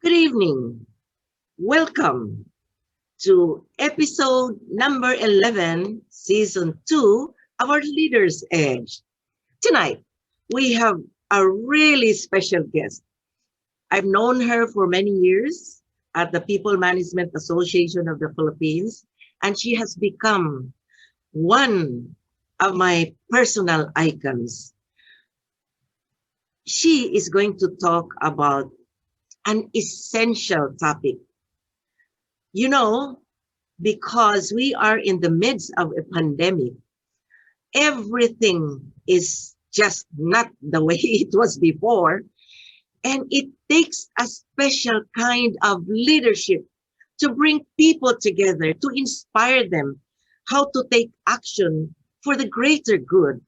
Good evening. Welcome to episode number 11, season 2 of our Leader's Edge. Tonight, we have a really special guest. I've known her for many years at the People Management Association of the Philippines, and she has become one of my personal icons. She is going to talk about an essential topic. You know, because we are in the midst of a pandemic, everything is just not the way it was before. And it takes a special kind of leadership to bring people together, to inspire them how to take action for the greater good.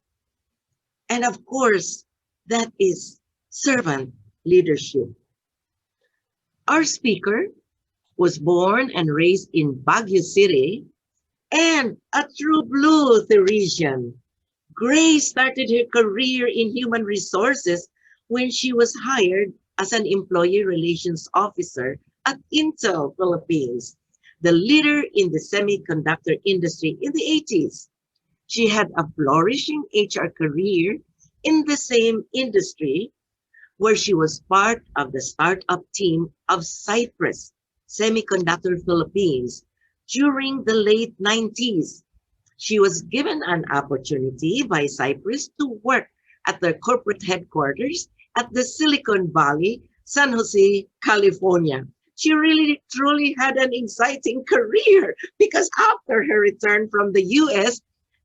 And of course, that is servant leadership. Our speaker was born and raised in Baguio City and a true blue Theresian. Grace started her career in human resources when she was hired as an employee relations officer at Intel Philippines, the leader in the semiconductor industry in the 80s. She had a flourishing HR career in the same industry where she was part of the startup team of Cypress Semiconductor Philippines during the late 90s. She was given an opportunity by Cypress to work at their corporate headquarters at the Silicon Valley, San Jose, California. She really truly had an exciting career because after her return from the US,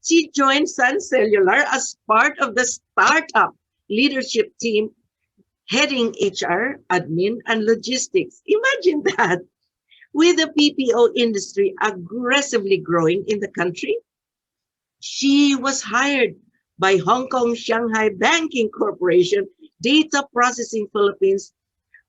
she joined Sun Cellular as part of the startup leadership team heading HR, admin, and logistics. Imagine that. With the PPO industry aggressively growing in the country, she was hired by Hong Kong Shanghai Banking Corporation Data Processing Philippines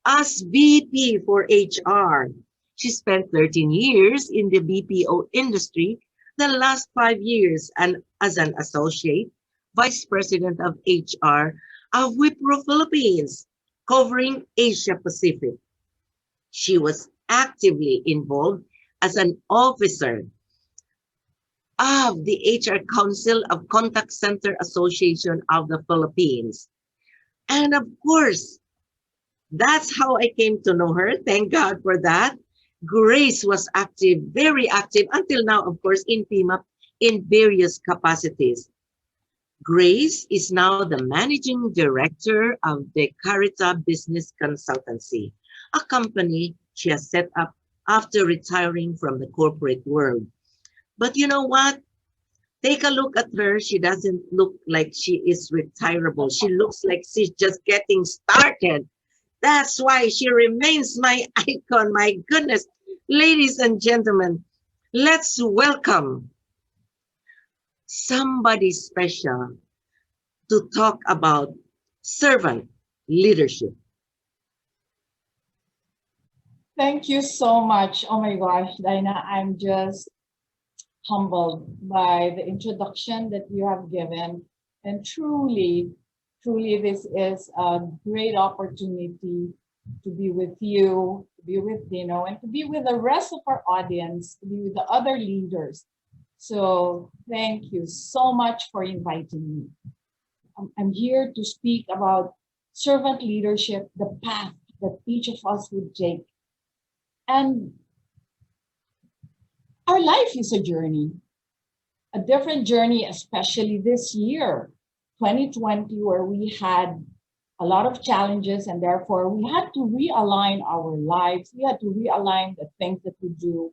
as VP for HR. She spent 13 years in the BPO industry, the last 5 years and as an associate vice president of HR of Wipro Philippines, covering Asia Pacific. She was actively involved as an officer of the HR Council of Contact Center Association of the Philippines. And of course, that's how I came to know her. Thank God for that. Grace was active, very active until now, of course, in PMAP in various capacities. Grace is now the managing director of the Carita Business Consultancy, a company she has set up after retiring from the corporate world. But you know what? Take a look at her. She doesn't look like she is retirable. She looks like she's just getting started. That's why she remains my icon. My goodness. Ladies and gentlemen, let's welcome somebody special to talk about servant leadership. Thank you so much. Oh my gosh, Dinah, I'm just humbled by the introduction that you have given. And truly, this is a great opportunity to be with you, to be with Dino, and to be with the rest of our audience, to be with the other leaders. So thank you so much for inviting me. I'm here to speak about servant leadership, the path that each of us would take. And our life is a journey, a different journey, especially this year, 2020, where we had a lot of challenges and therefore we had to realign our lives. We had to realign the things that we do.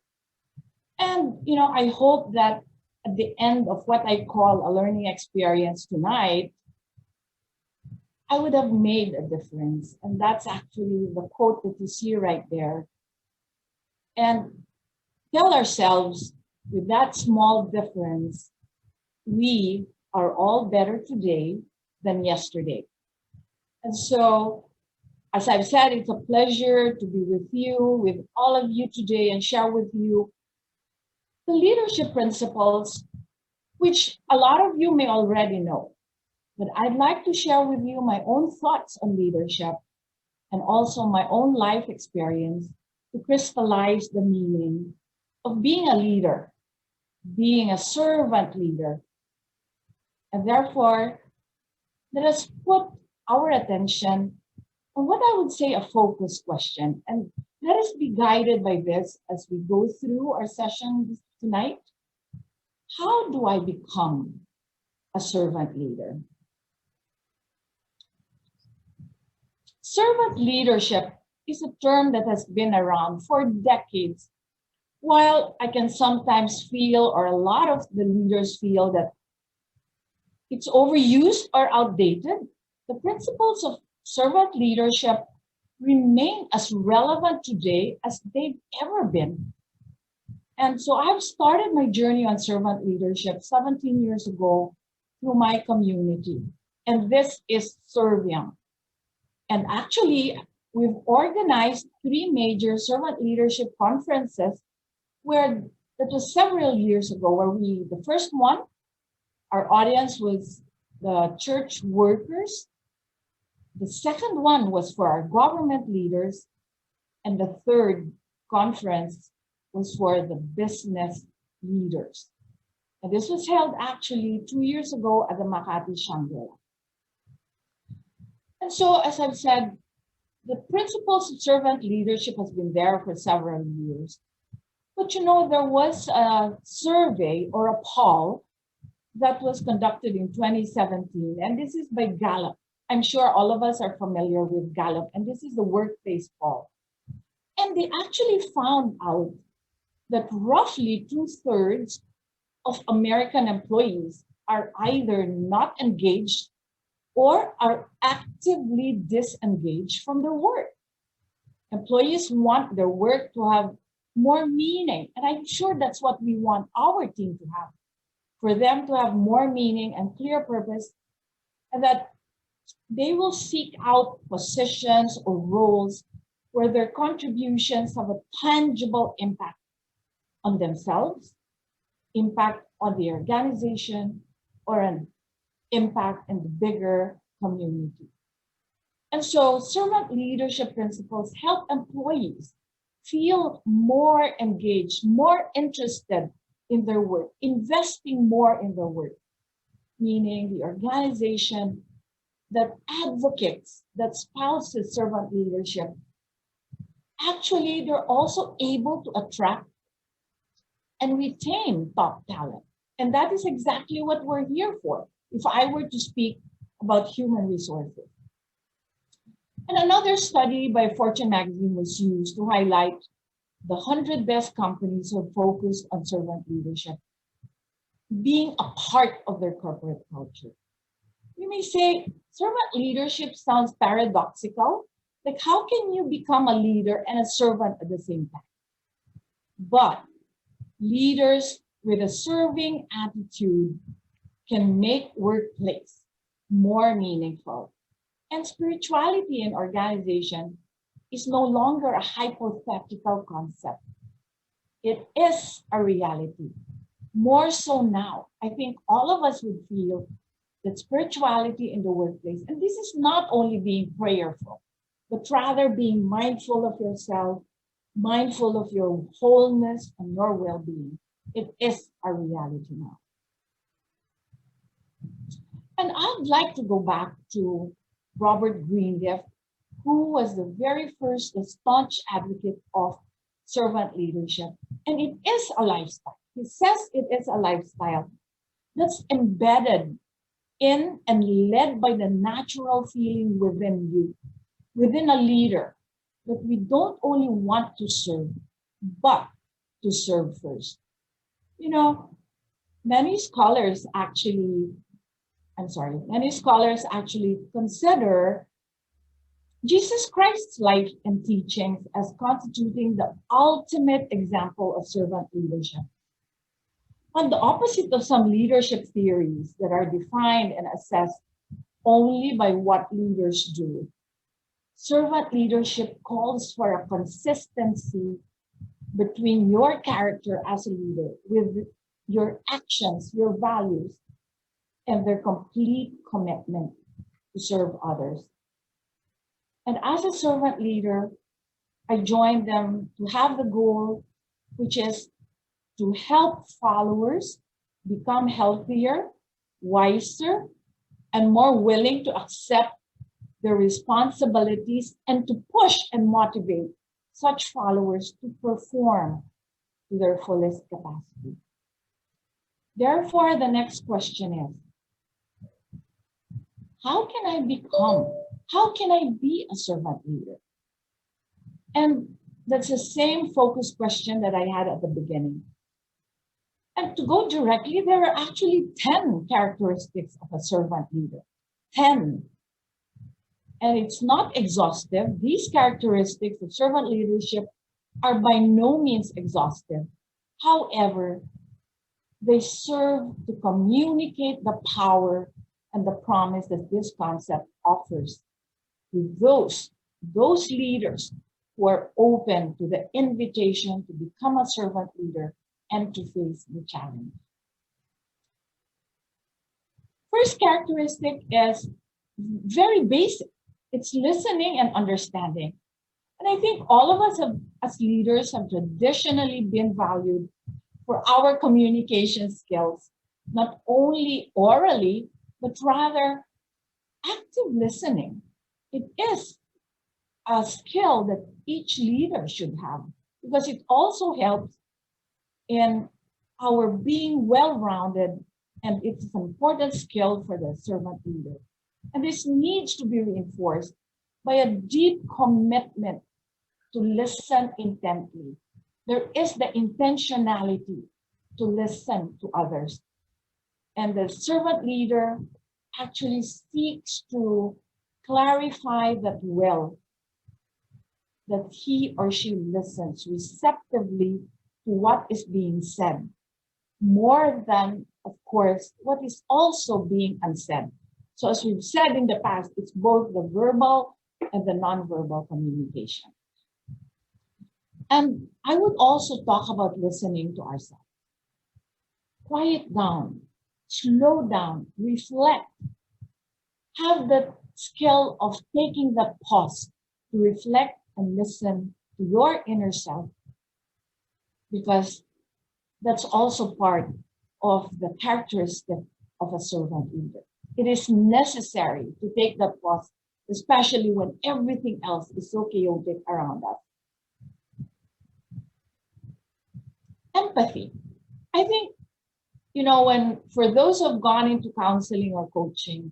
And, I hope that at the end of what I call a learning experience tonight, I would have made a difference. And that's actually the quote that you see right there. And tell ourselves with that small difference, we are all better today than yesterday. And so, as I've said, it's a pleasure to be with you, with all of you today, and share with you the leadership principles, which a lot of you may already know. But I'd like to share with you my own thoughts on leadership and also my own life experience to crystallize the meaning of being a leader, being a servant leader. And therefore, let us put our attention on what I would say a focus question. And let us be guided by this as we go through our session tonight. How do I become a servant leader? Servant leadership is a term that has been around for decades. While I can sometimes feel, or a lot of the leaders feel, that it's overused or outdated, the principles of servant leadership remain as relevant today as they've ever been. And so I've started my journey on servant leadership 17 years ago through my community. And this is Serviam. And actually, we've organized 3 major servant leadership conferences where that was several years ago, where the first one, our audience was the church workers. The second one was for our government leaders. And the third conference was for the business leaders. And this was held actually 2 years ago at the Makati Shangri-La. And so, as I've said, the principles of servant leadership has been there for several years. But you know, there was a survey or a poll that was conducted in 2017, and this is by Gallup. I'm sure all of us are familiar with Gallup, and this is the workplace poll. And they actually found out that roughly 2/3 of American employees are either not engaged or are actively disengaged from their work. Employees want their work to have more meaning, and I'm sure that's what we want our team to have, for them to have more meaning and clear purpose, and that they will seek out positions or roles where their contributions have a tangible impact on themselves, impact on the organization, or an impact in the bigger community. And so servant leadership principles help employees feel more engaged, more interested in their work, investing more in their work, meaning the organization that advocates, that spouses servant leadership, actually they're also able to attract and retain top talent. And that is exactly what we're here for, if I were to speak about human resources. And another study by Fortune magazine was used to highlight the 100 best companies who have focused on servant leadership being a part of their corporate culture. You may say, servant leadership sounds paradoxical. Like, how can you become a leader and a servant at the same time? But leaders with a serving attitude can make workplace more meaningful. And spirituality in organization is no longer a hypothetical concept. It is a reality. More so now, I think all of us would feel that spirituality in the workplace, and this is not only being prayerful, but rather being mindful of yourself, mindful of your wholeness and your well-being. It is a reality now. And I'd like to go back to Robert Greenleaf, who was the very first staunch advocate of servant leadership. And it is a lifestyle. He says it is a lifestyle that's embedded in and led by the natural feeling within you, within a leader, that we don't only want to serve, but to serve first. You know, many scholars actually consider Jesus Christ's life and teachings as constituting the ultimate example of servant leadership. On the opposite of some leadership theories that are defined and assessed only by what leaders do, servant leadership calls for a consistency between your character as a leader with your actions, your values, and their complete commitment to serve others. And as a servant leader, I joined them to have the goal, which is to help followers become healthier, wiser, and more willing to accept their responsibilities and to push and motivate such followers to perform to their fullest capacity. Therefore, the next question is, how can I be a servant leader? And that's the same focus question that I had at the beginning. And to go directly, there are actually 10 characteristics of a servant leader. 10. And it's not exhaustive. These characteristics of servant leadership are by no means exhaustive. However, they serve to communicate the power and the promise that this concept offers to those leaders who are open to the invitation to become a servant leader and to face the challenge. First characteristic is very basic. It's listening and understanding. And I think all of us as leaders have traditionally been valued for our communication skills, not only orally, but rather active listening. It is a skill that each leader should have because it also helps in our being well-rounded, and it's an important skill for the servant leader. And this needs to be reinforced by a deep commitment to listen intently. There is the intentionality to listen to others. And the servant leader actually seeks to clarify that will, that he or she listens receptively to what is being said, more than, of course, what is also being unsaid. So as we've said in the past, it's both the verbal and the nonverbal communication. And I would also talk about listening to ourselves. Quiet down, slow down, reflect. Have the skill of taking that pause to reflect and listen to your inner self, because that's also part of the characteristic of a servant leader. It is necessary to take that pause, especially when everything else is so chaotic around us. Empathy. I think, for those who have gone into counseling or coaching,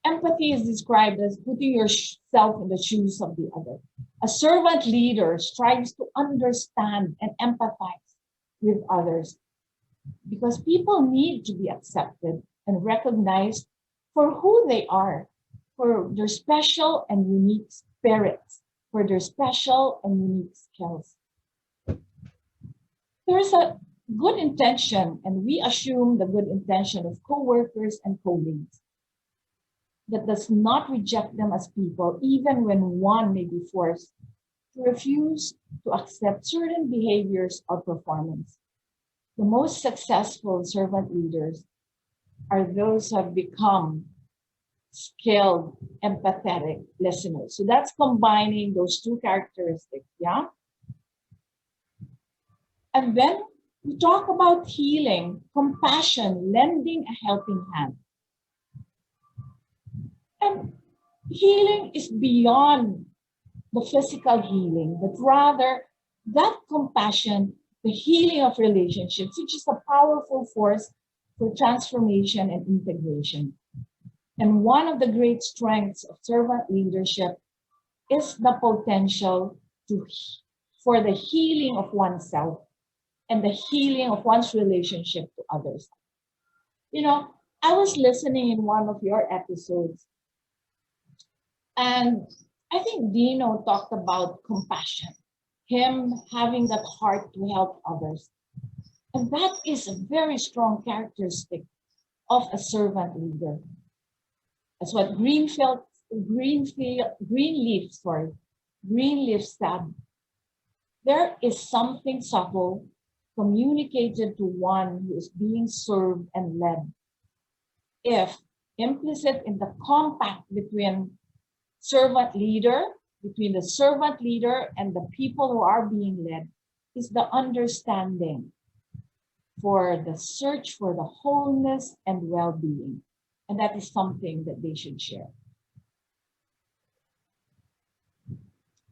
empathy is described as putting yourself in the shoes of the other. A servant leader strives to understand and empathize with others because people need to be accepted and recognized for who they are, for their special and unique spirits, for their special and unique skills. There's a good intention, and we assume the good intention of co-workers and colleagues that does not reject them as people, even when one may be forced to refuse to accept certain behaviors or performance. The most successful servant leaders are those who have become skilled, empathetic listeners. So that's combining those two characteristics, yeah? And then we talk about healing, compassion, lending a helping hand. And healing is beyond the physical healing, but rather that compassion, the healing of relationships, which is a powerful force for transformation and integration. And one of the great strengths of servant leadership is the potential for the healing of oneself and the healing of one's relationship to others. I was listening in one of your episodes, and I think Dino talked about compassion, him having that heart to help others. And that is a very strong characteristic of a servant leader. That's what Greenleaf said. There is something subtle communicated to one who is being served and led, if implicit in the compact between servant leader, between the servant leader and the people who are being led, is the understanding for the search for the wholeness and well-being. And that is something that they should share.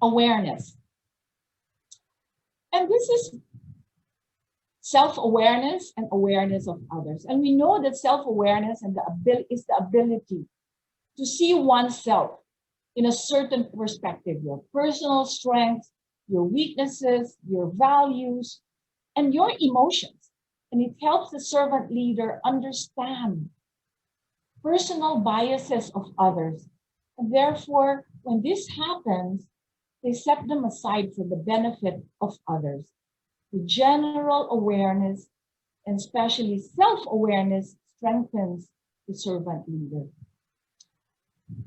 Awareness. And this is self-awareness and awareness of others. And we know that self-awareness and is the ability to see oneself in a certain perspective, your personal strengths, your weaknesses, your values, and your emotions. And it helps the servant leader understand personal biases of others. And therefore, when this happens, they set them aside for the benefit of others. The general awareness, and especially self-awareness, strengthens the servant leader.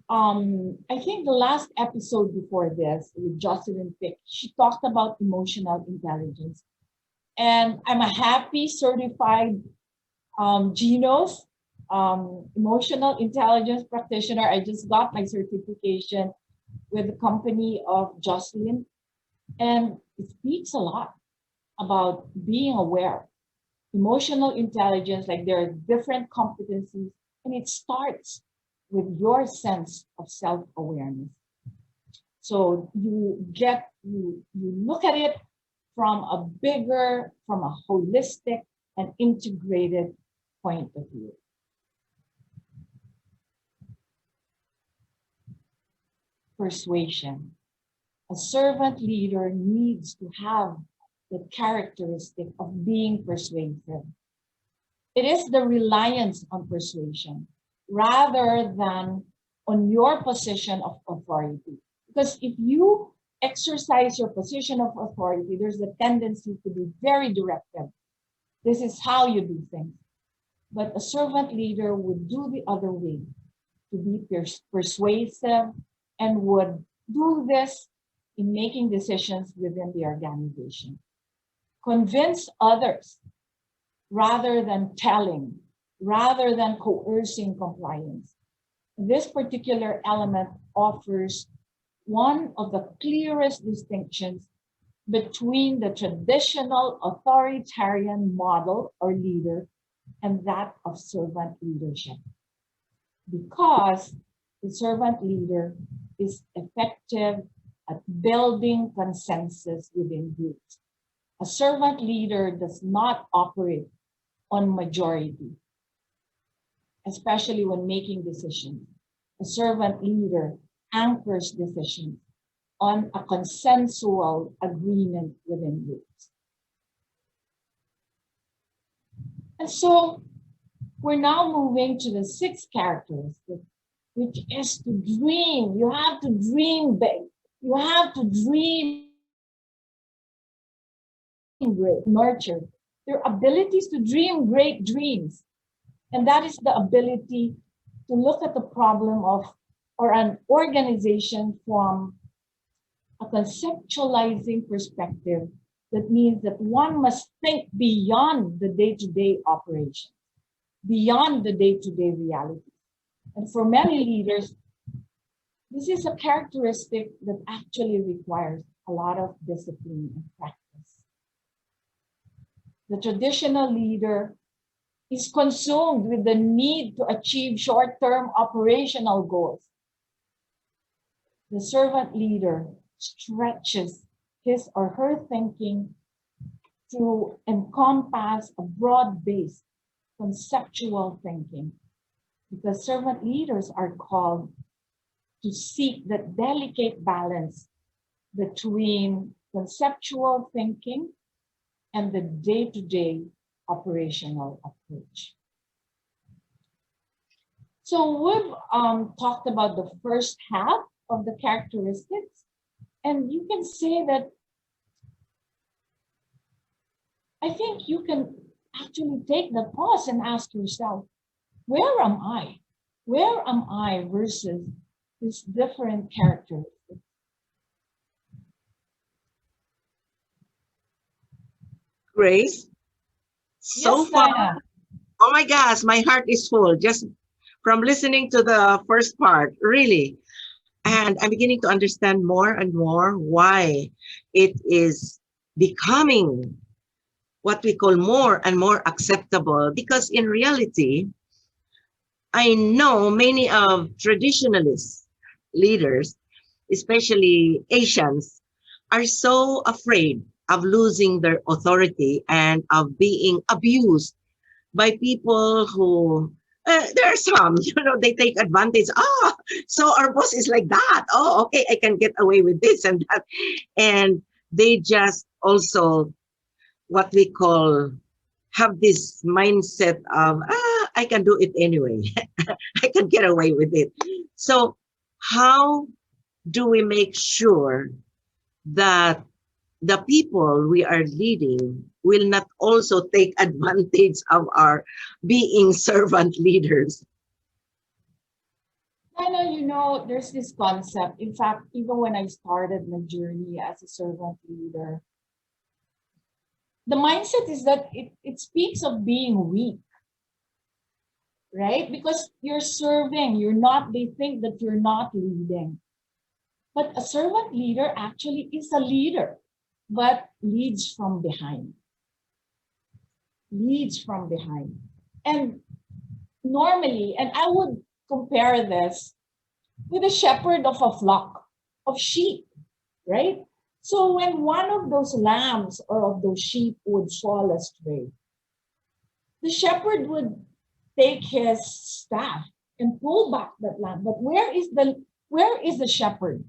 I think the last episode before this with Jocelyn Pick, she talked about emotional intelligence. And I'm a happy certified GENOS, emotional intelligence practitioner. I just got my certification with the company of Jocelyn. And it speaks a lot about being aware. Emotional intelligence, like there are different competencies, and it starts with your sense of self-awareness. So you look at it from a bigger, from a holistic and integrated point of view. Persuasion. A servant leader needs to have the characteristic of being persuasive. It is the reliance on persuasion rather than on your position of authority. Because if you exercise your position of authority, there's a tendency to be very directive. This is how you do things. But a servant leader would do the other way, to be persuasive, and would do this in making decisions within the organization. Convince others rather than telling, rather than coercing compliance. This particular element offers one of the clearest distinctions between the traditional authoritarian model or leader and that of servant leadership. Because the servant leader is effective at building consensus within groups. A servant leader does not operate on majority, especially when making decisions. A servant leader anchors decisions on a consensual agreement within groups. And so we're now moving to the sixth characteristic, which is to dream. You have to dream big. You have to dream great, nurture their abilities to dream great dreams. And that is the ability to look at the problem of, or an organization from a conceptualizing perspective. That means that one must think beyond the day-to-day operation, beyond the day-to-day reality. And for many leaders, this is a characteristic that actually requires a lot of discipline and practice. The traditional leader is consumed with the need to achieve short-term operational goals. The servant leader stretches his or her thinking to encompass a broad-based conceptual thinking, because servant leaders are called to seek that delicate balance between conceptual thinking and the day-to-day operational approach. So we've talked about the first half of the characteristics, and you can say that I think you can actually take the pause and ask yourself, where am I? Where am I versus these different characteristics? Grace, so Yes, far, Diana. oh my gosh, my heart is full just from listening to the first part, really. And I'm beginning to understand more and more why it is becoming what we call more and more acceptable. Because in reality, I know many of traditionalist leaders, especially Asians, are so afraid of losing their authority and of being abused by people who, there are some, they take advantage. Oh, so our boss is like that. Oh, okay, I can get away with this and that. And they just also, what we call, have this mindset of, I can do it anyway. I can get away with it. So how do we make sure that the people we are leading will not also take advantage of our being servant leaders? I know, there's this concept. In fact, even when I started my journey as a servant leader, the mindset is that it speaks of being weak, right? Because you're serving, they think that you're not leading. But a servant leader actually is a leader, but leads from behind. Leads from behind. And normally, and I would compare this with a shepherd of a flock of sheep, right? So when one of those lambs or of those sheep would fall astray, the shepherd would take his staff and pull back that lamb. But where is the shepherd?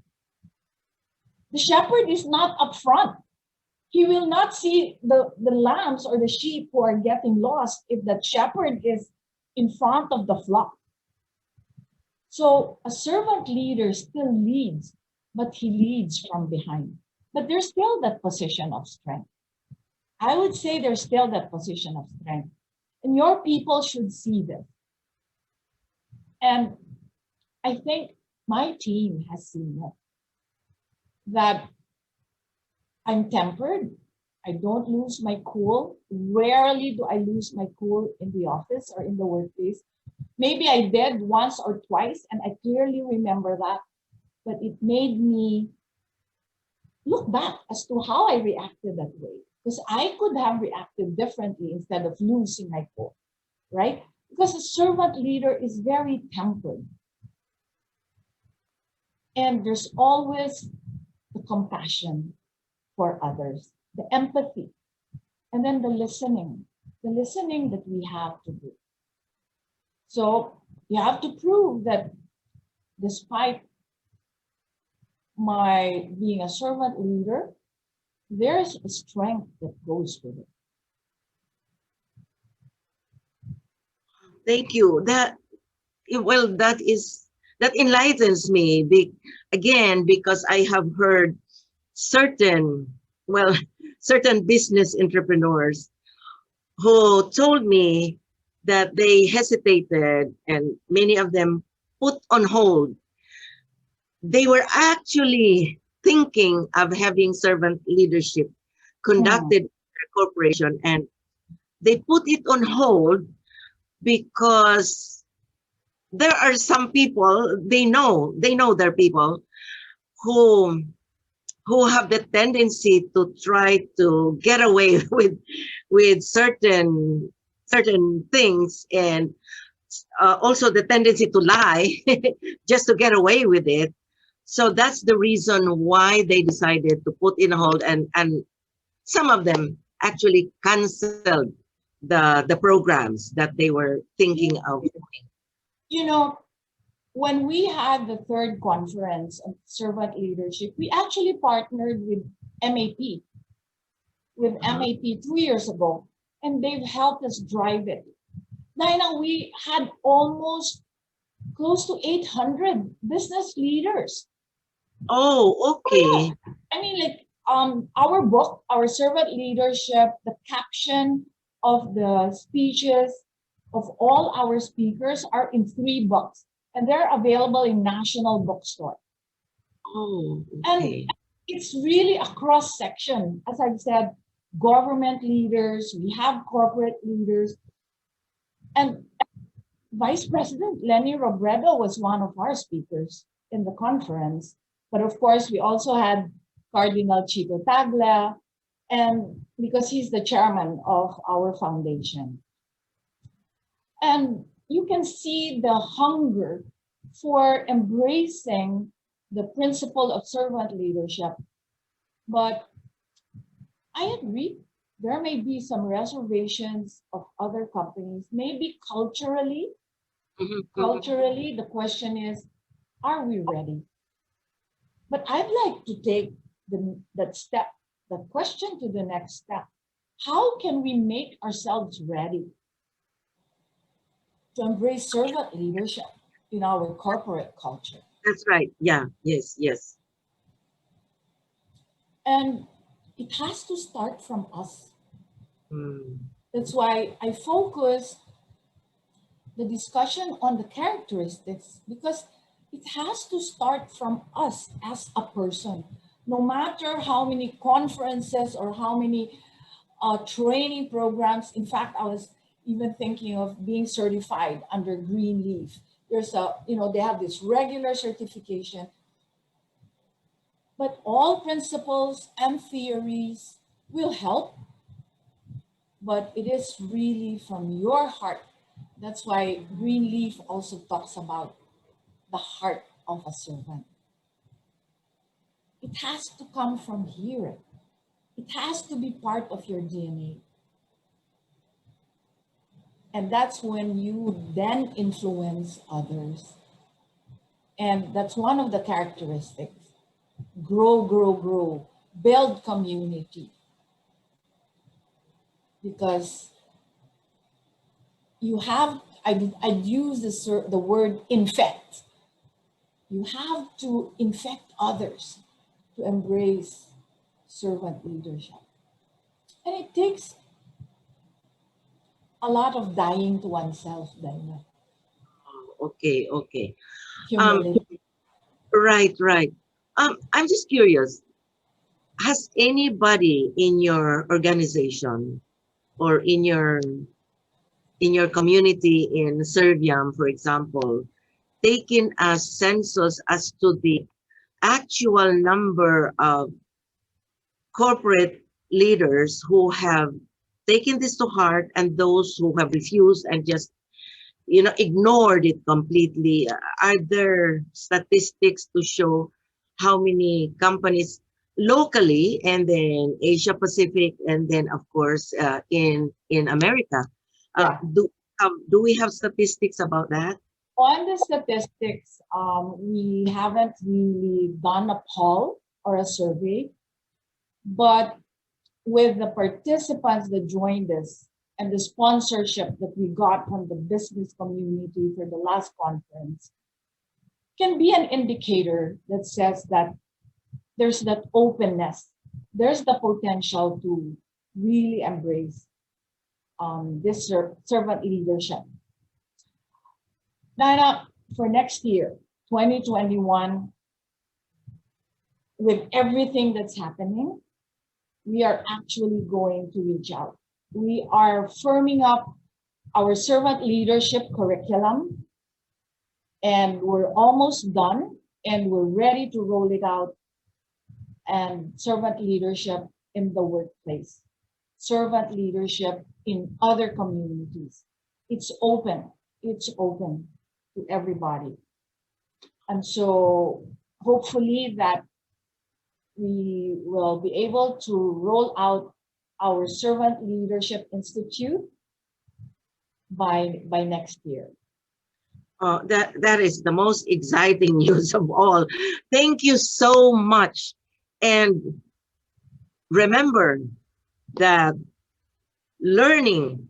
The shepherd is not up front. He will not see the lambs or the sheep who are getting lost if that shepherd is in front of the flock. So a servant leader still leads, but he leads from behind. But there's still that position of strength. I would say there's still that position of strength. And your people should see this. And I think my team has seen it. That I'm tempered. I don't lose my cool. Rarely do I lose my cool in the office or in the workplace. Maybe I did once or twice, and I clearly remember that. But it made me look back as to how I reacted that way. Because I could have reacted differently instead of losing my cool, right? Because a servant leader is very tempered. And there's always the compassion for others, the empathy, and then the listening that we have to do. So you have to prove that despite my being a servant leader, there's a strength that goes with it. Thank you. That enlightens me. Again, because I have heard certain well certain business entrepreneurs who told me that they hesitated and many of them put on hold. They were actually thinking of having servant leadership conducted in their corporation, and they put it on hold because there are some people, they know their people who have the tendency to try to get away with certain things, and also the tendency to lie just to get away with it. So that's the reason why they decided to put in hold, and some of them actually canceled the programs that they were thinking of doing. You know, when we had the third conference of servant leadership, we actually partnered with MAP, MAP 2 years ago, and they've helped us drive it. Now we had almost close to 800 business leaders. Oh, okay. I mean, like our book, our servant leadership, the caption of the speeches of all our speakers are in 3 books, and they're available in national bookstore. Oh, okay. And it's really a cross section. As I've said, government leaders, we have corporate leaders, and Vice President Lenny Robredo was one of our speakers. in the conference. But of course, we also had Cardinal Chico Taglia, and because he's the chairman of our foundation. And you can see the hunger for embracing the principle of servant leadership. But I agree, there may be some reservations of other companies, maybe culturally. Culturally, the question is, are we ready? But I'd like to take that question to the next step. How can we make ourselves ready to embrace servant leadership in our corporate culture? That's right. Yeah. Yes. Yes. And it has to start from us. Mm. That's why I focus the discussion on the characteristics, because it has to start from us as a person. No matter how many conferences or how many training programs. In fact, I was even thinking of being certified under Greenleaf. There's they have this regular certification, but all principles and theories will help, but it is really from your heart. That's why Greenleaf also talks about the heart of a servant. It has to come from here. It has to be part of your DNA. And that's when you then influence others. And that's one of the characteristics. Grow, grow, grow. Build community. Because you have, I'd use the word infect. You have to infect others to embrace servant leadership. And it takes a lot of dying to oneself, Dina. Okay. Okay. Humility. Right. Right. I'm just curious. Has anybody in your organization or in your community in Serviam, for example, taken a census as to the actual number of corporate leaders who have taken this to heart and those who have refused and just ignored it completely? Are there statistics to show how many companies locally and then Asia Pacific and then of course in America? Yeah. Do we have statistics about that? On the statistics, we haven't really done a poll or a survey, but with the participants that joined us and the sponsorship that we got from the business community for the last conference, can be an indicator that says that there's that openness, there's the potential to really embrace this servant leadership. Now, for next year, 2021, with everything that's happening, we are actually going to reach out. We are firming up our servant leadership curriculum, and we're almost done, and we're ready to roll it out. And servant leadership in the workplace, servant leadership in other communities. It's open to everybody. And so hopefully that we will be able to roll out our Servant Leadership Institute by next year. That is the most exciting news of all. Thank you so much. And remember that learning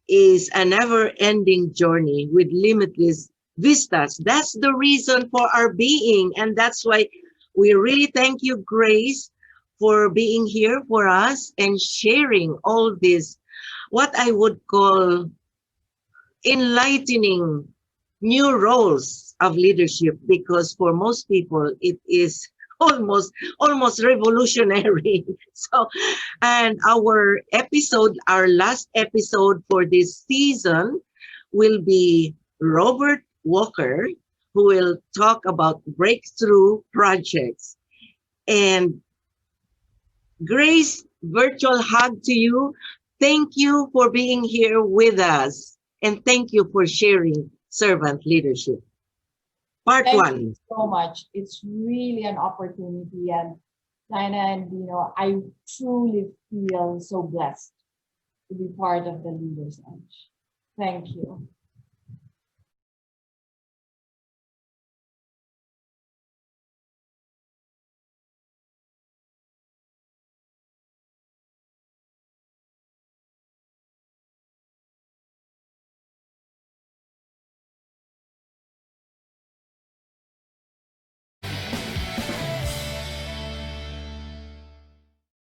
is a never-ending journey with limitless vistas. That's the reason for our being. And that's why we really thank you, Grace, for being here for us and sharing all this, what I would call enlightening new roles of leadership, because for most people it is almost revolutionary. So, and our last episode for this season will be Robert Walker, who will talk about breakthrough projects. And Grace, virtual hug to you. Thank you for being here with us. And thank you for sharing servant leadership. Part Thank one. you so much. It's really an opportunity. And Dinah and Dino, I truly feel so blessed to be part of the Leaders Edge. Thank you.